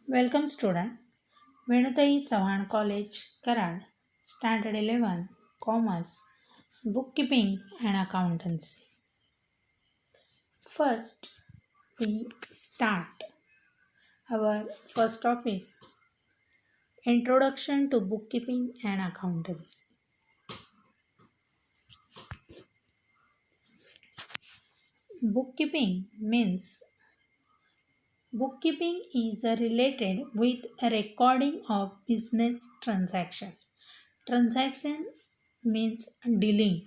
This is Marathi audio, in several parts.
Welcome student. Venutai Chauhan College, Karad, Standard 11, Commerce, Bookkeeping and Accountancy. First, we start our first topic, Introduction to Bookkeeping and Accountancy. Bookkeeping means bookkeeping is related with a recording of business transactions. Transaction means dealing.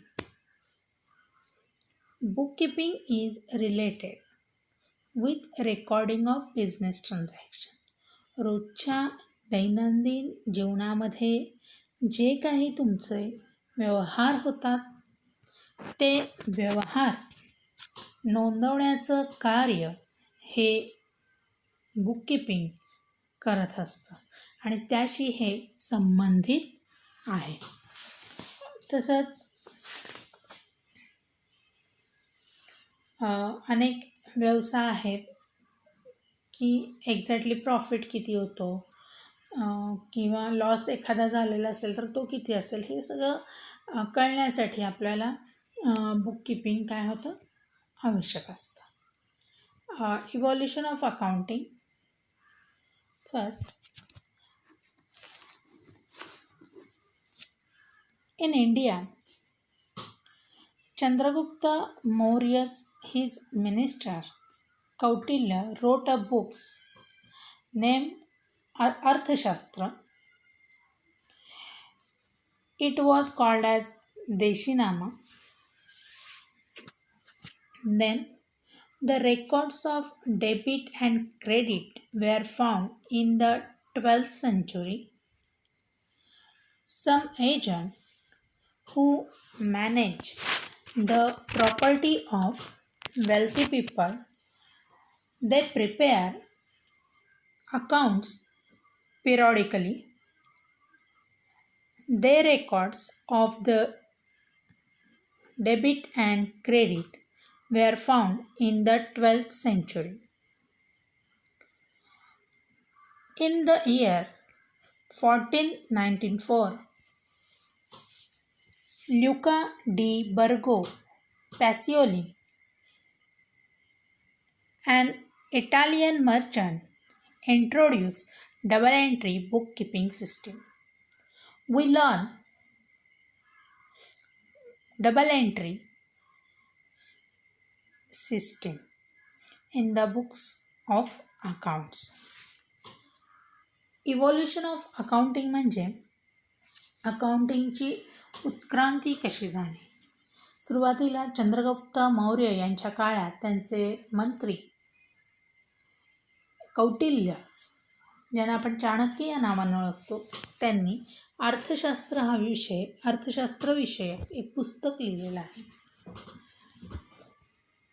Bookkeeping is related with recording of business transaction. रोजच्या दैनंदिन जीवनामध्ये जे काही तुमचे व्यवहार होतात ते व्यवहार नोंदवण्याचं कार्य हे बुककीपिंग करत असतं आणि त्याशी हे संबंधित आहे. तसंच अनेक व्यवसाय आहेत की एक्झॅक्टली प्रॉफिट किती होतो किंवा लॉस एखादा झालेला असेल तर तो किती असेल हे सगळं कळण्यासाठी आपल्याला बुककीपिंग काय होतं आवश्यक असतं. Evolution of accounting. First, in India, Chandragupta Maurya's his minister Kautilya wrote a book named Arthashastra. It was called as Deshinama. Then the records of debit and credit were found in the 12th century. Some agent who manage the property of wealthy people, they prepare accounts periodically. Their records of the debit and credit were found in the 12th century. In the year 1494, Luca di Borgo Pacioli, an Italian merchant, introduced double entry bookkeeping system. We learn double entry system in the books of accounts. Evolution of accounting म्हणजे अकाउंटिंगची उत्क्रांती कशी झाली. सुरुवातीला चंद्रगुप्त मौर्य यांच्या काळात त्यांचे मंत्री कौटिल्य, ज्यांना आपण चाणक्य या नावाने ओळखतो, त्यांनी अर्थशास्त्र विषयक एक पुस्तक लिहिलेलं आहे.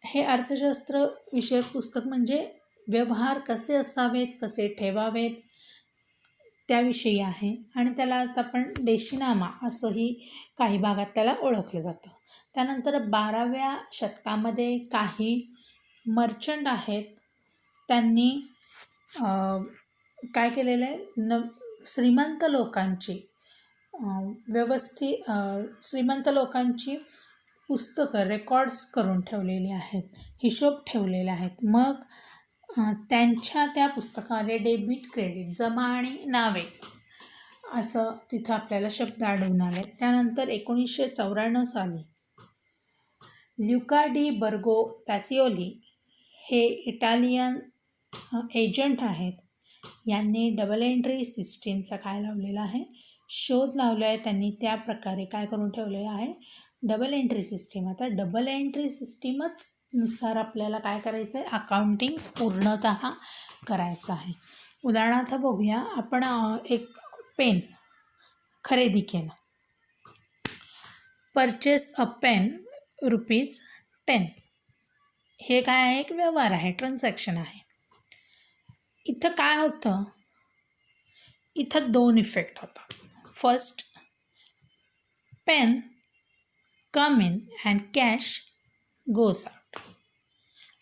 हे अर्थशास्त्र विषयक पुस्तक म्हणजे व्यवहार कसे असावेत, कसे ठेवावेत त्याविषयी आहे आणि त्याला आता आपण देशीनामा असंही काही भागात त्याला ओळखलं जातं. त्यानंतर 12व्या शतकामध्ये काही मर्चंट आहेत, त्यांनी काय केलेलं आहे, श्रीमंत लोकांची पुस्तकं रेकॉर्ड्स करून ठेवलेली आहेत, हिशोब ठेवलेले आहेत. मग त्यांच्या त्या पुस्तकामध्ये डेबिट क्रेडिट जमा आणि नावे असं तिथं आपल्याला शब्द आढळून आले. त्यानंतर 1994 साली ल्युका डी बर्गो पॅसिओली हे इटालियन एजंट आहेत, यांनी डबल एंट्री सिस्टीमचा काय लावलेला आहे, शोध लावला आहे. त्यांनी त्या प्रकारे काय करून ठेवलेलं आहे, डबल एंट्री सिस्टीम. आता डबल एंट्री सिस्टीमच नुसार आपल्याला काय करायचं आहे, अकाउंटिंग पूर्णतः करायचं आहे. उदाहरणार्थ बघूया, आपण एक पेन खरेदी केलं, परचेस अ पेन ₹10. हे काय आहे, एक व्यवहार आहे, ट्रान्झॅक्शन आहे. इथं काय होतं, इथं 2 इफेक्ट होतात. First, pen come in and cash goes out.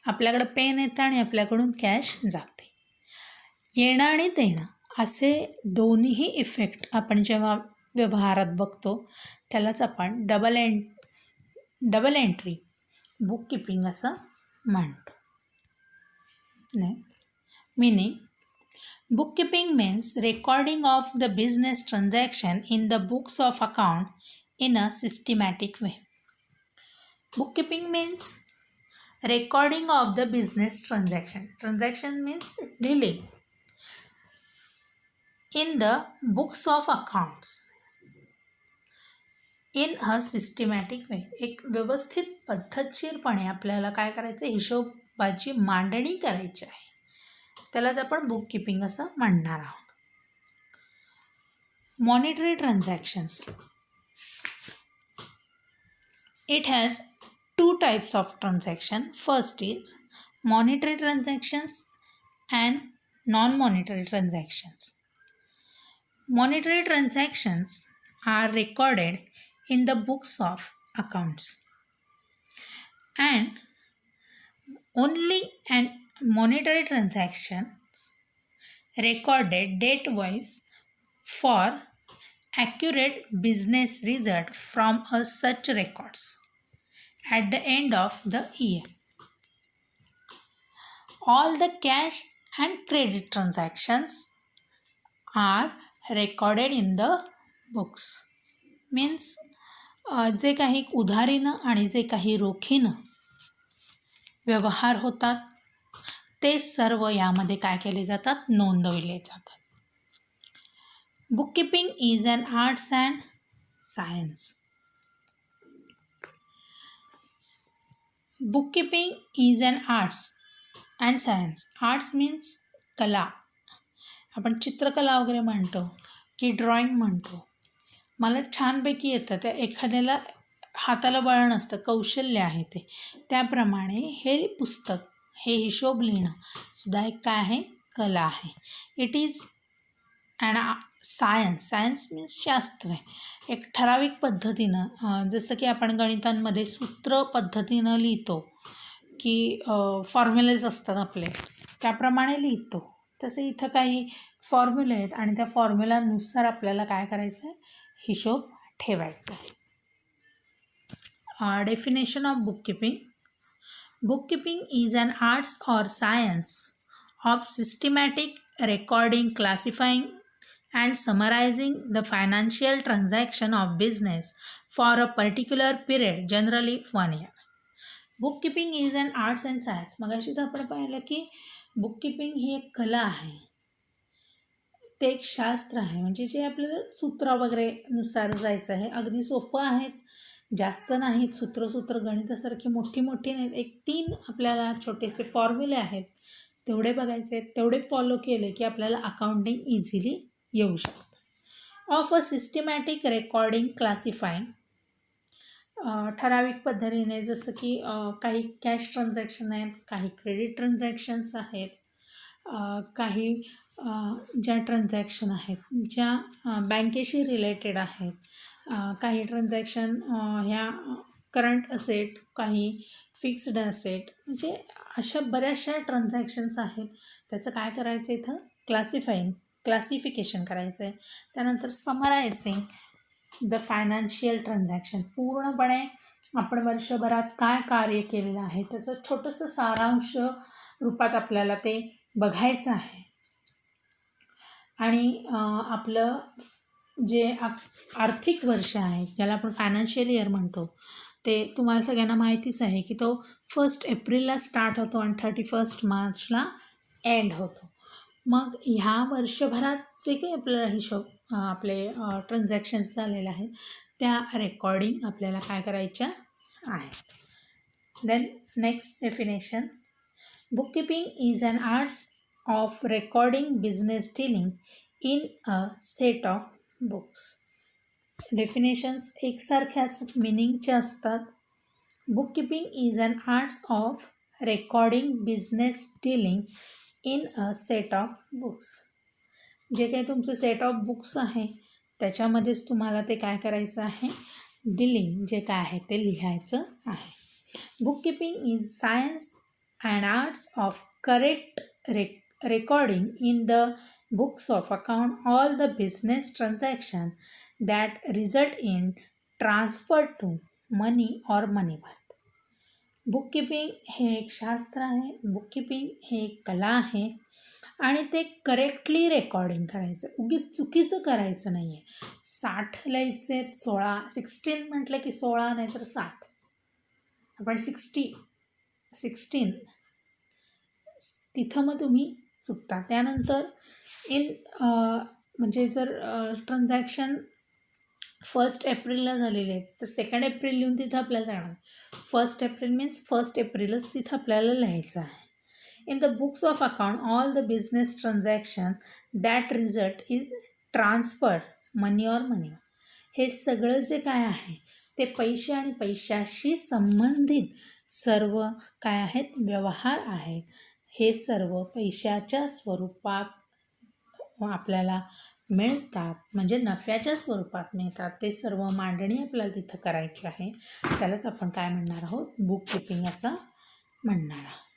आपल्याकडं पेन येतं आणि आपल्याकडून कॅश जाते. येणं आणि देणं असे दोन्हीही इफेक्ट आपण जेव्हा व्यवहारात बघतो त्यालाच आपण डबल एंट्री बुक किपिंग असं म्हणतो. Meaning, bookkeeping means recording of the business transaction in the books of account in a systematic way. Bookkeeping means recording of the business transaction. Transaction means dealing in the books of accounts in a systematic way. एक व्यवस्थित पद्धतशीरपणे आपल्याला काय करायचं, हिशोबाची मांडणी करायची आहे. त्यालाच आपण बुक किपिंग असं म्हणणार आहोत. Monetary transactions. It has two types of transaction. First is monetary transactions and non-monetary transactions. Monetary transactions are recorded in the books of accounts and only and monetary transactions recorded date-wise for accurate business result from such records at the end of the year. All the cash and credit transactions are recorded in the books. Means जे काही उधारीनं आणि जे काही रोखीनं व्यवहार होतात ते सर्व यामध्ये काय केले जातात, नोंदविले जातात. Bookkeeping is an arts and science. Bookkeeping is an arts and science. Arts means कला. आपण चित्रकला वगैरे म्हणतो की ड्रॉइंग म्हणतो. मला छानपैकी येतं, त्या एखाद्याला हाताला बळ नसतं, कौशल्य आहे ते. त्याप्रमाणे हे पुस्तक, हे हिशोब लिहिणं सुद्धा एक काय आहे, कला आहे. It is and science. Science means शास्त्र आहे. एक ठराविक पद्धतीनं, जसं की आपण गणितांमध्ये सूत्र पद्धतीनं लिहितो की फॉर्म्युलेज असतात आपले, त्याप्रमाणे लिहितो. तसे इथं काही फॉर्म्युले आहेत आणि त्या फॉर्म्युलानुसार आपल्याला काय करायचं आहे, हिशोब ठेवायचा आहे. Definition of bookkeeping. Bookkeeping is an arts or science of systematic recording, classifying and summarizing the financial transaction of business for a particular period, generally 1 year. Bookkeeping is an arts and science. मगाशीच आपण पाहिलं की बुककीपिंग ही एक कला आहे, ते एक शास्त्र आहे. म्हणजे जे आपल्याला सूत्र वगैरे नुसार जायचं आहे. अगदी सोपं आहेत, जास्त नाहीत. सूत्र गणितासारखी मोठी नाहीत. एक 3 आपल्याला छोटेसे फॉर्म्युले आहेत, तेवढे बघायचे आहेत. तेवढे फॉलो केले की आपल्याला अकाउंटिंग इझिली येऊ शकतं. Of a systematic recording, classifying. ठराविक पद्धतीने, जसं की काही कॅश ट्रान्झॅक्शन आहेत, काही क्रेडिट ट्रान्झॅक्शन्स आहेत, काही ज्या ट्रान्झॅक्शन आहेत ज्या बँकेशी रिलेटेड आहेत, काही ट्रान्झॅक्शन ह्या करंट असेट, काही फिक्स्ड असेट, म्हणजे अशा बऱ्याचशा ट्रान्झॅक्शन्स आहेत. त्याचं काय करायचं, इथं क्लासिफिकेशन करायचं आहे. त्यानंतर समरायझिंग द फायनान्शियल ट्रान्झॅक्शन. पूर्णपणे आपण वर्षभरात काय कार्य केलेलं आहे त्याचं छोटंसं सारांश रूपात आपल्याला ते बघायचं आहे. आणि आपलं जे आर्थिक वर्ष आहे, ज्याला आपण फायनान्शियल इयर म्हणतो, ते तुम्हाला सगळ्यांना माहितीच आहे की तो 1 एप्रिलला स्टार्ट होतो आणि 31 मार्चला एंड होतो. मग ह्या वर्षभरात जे काही आपल्याला हिशोब, आपले ट्रान्झॅक्शन्स झालेले आहेत, त्या रेकॉर्डिंग आपल्याला काय करायच्या आहे. Then next definition. Bookkeeping is an arts of recording business dealing in a set of books. Definitions एकसारख्याच मिनिंगचे असतात. Bookkeeping is an arts of recording business dealing in a set of books. जे काही तुमचं सेट ऑफ बुक्स आहे त्याच्यामध्येच तुम्हाला ते काय करायचं आहे, डीलिंग जे काय आहे ते लिहायचं आहे. Bookkeeping is science and arts of correct recording in the books of account all the business transaction that result in transfer to money or money worth. Bookkeeping हे एक शास्त्र आहे, बुककीपिंग हे एक कला आहे आणि ते करेक्टली रेकॉर्डिंग करायचं, उगीच चुकीचं करायचं नाही आहे. 60 लिहायचे 16 म्हटलं की 16 नाही तर 60, आपण 16 तिथं मग तुम्ही चुकता. त्यानंतर म्हणजे जर ट्रान्झॅक्शन 1 एप्रिलला झालेले आहेत तर 2 एप्रिल लिहून तिथं आपल्याला जाणार. 1 एप्रिल मीन्स 1 एप्रिलच तिथं आपल्याला लिहायचं आहे. In the books of account all the business transaction that result is transfer money or money. हे सगळं जे काय आहे ते पैसे आणि पैशाशी संबंधित सर्व काय आहेत व्यवहार आहेत. हे सर्व पैशाच्या स्वरूपात आपल्याला मिळतात, म्हणजे नफ्याच्या स्वरूपात मिळतात. ते सर्व मांडणी आपल्याला तिथं करायची आहे. त्यालाच आपण काय म्हणणार आहोत, बुक कीपिंग असं म्हणणार आहोत.